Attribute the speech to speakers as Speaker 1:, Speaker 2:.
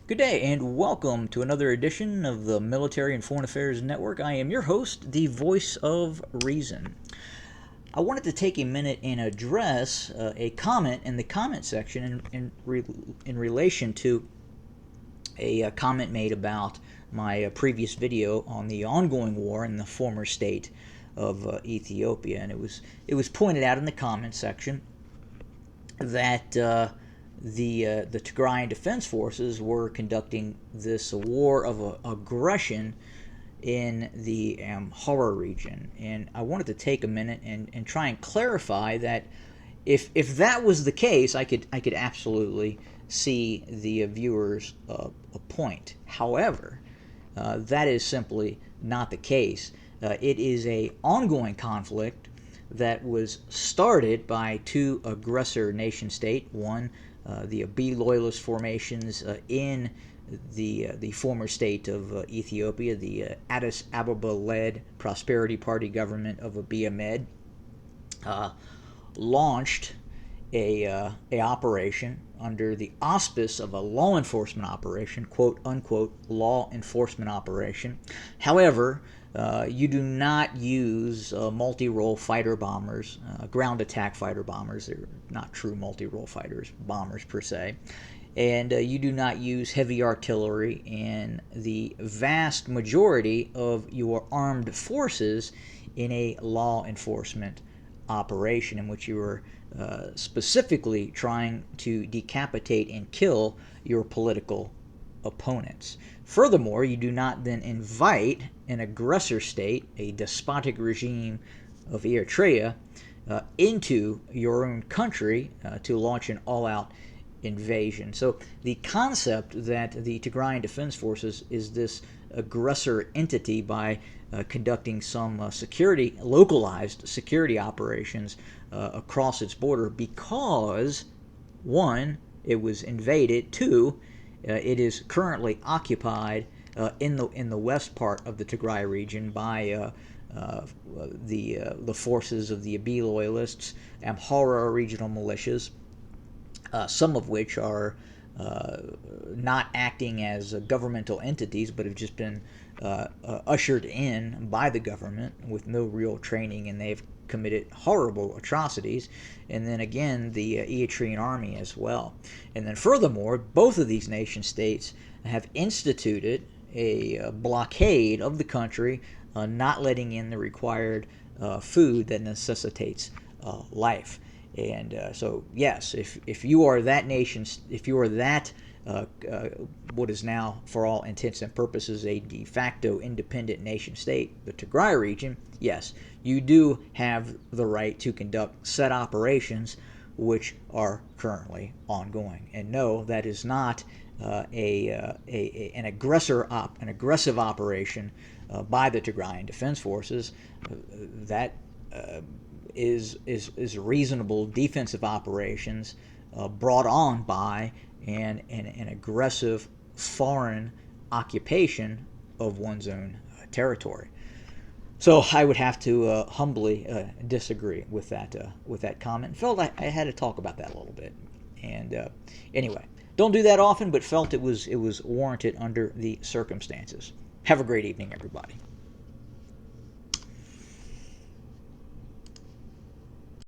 Speaker 1: Good day and welcome to another edition of the Military and Foreign Affairs Network. I am your host, the voice of reason. I wanted to take a minute and address a comment in the comment section in relation to a comment made about my previous video on the ongoing war in the former state of Ethiopia. And it was pointed out in the comment section that the Tigray Defense Forces were conducting this war of aggression in the Amhara region. And I wanted to take a minute and try and clarify that if that was the case, I could absolutely see the viewers' point. However, that is simply not the case. It is an ongoing conflict that was started by two aggressor nation states, one the Abiy loyalist formations in the former state of Ethiopia, the Addis Ababa-led Prosperity Party government of Abiy Ahmed, launched a operation under the auspice of a law enforcement operation, quote unquote law enforcement operation. However, you do not use multi-role fighter bombers, ground attack fighter bombers. They're not true multi-role bombers per se. And you do not use heavy artillery, and the vast majority of your armed forces in a law enforcement operation in which you are specifically trying to decapitate and kill your political opponents. Furthermore, you do not then invite an aggressor state, a despotic regime of Eritrea, into your own country to launch an all-out invasion. So the concept that the Tigray Defense Forces is this aggressor entity by conducting some localized security operations across its border because, one, it was invaded, two, it is currently occupied in the west part of the Tigray region by the forces of the Abiy loyalists, Amhara regional militias, some of which are not acting as governmental entities, but have just been ushered in by the government with no real training, and they've committed horrible atrocities. And then again, the Eritrean army as well. And then furthermore, both of these nation states have instituted a blockade of the country, not letting in the required food that necessitates life. And so, yes, if you are that nation, if you are that what is now, for all intents and purposes, a de facto independent nation state, the Tigray region, yes, you do have the right to conduct said operations, which are currently ongoing. And no, that is not an aggressive operation by the Tigray Defense Forces. That is reasonable defensive operations brought on by an aggressive foreign occupation of one's own territory. So I would have to humbly disagree with that comment. Felt I had to talk about that a little bit. And anyway, don't do that often, but felt it was warranted under the circumstances. Have a great evening, everybody.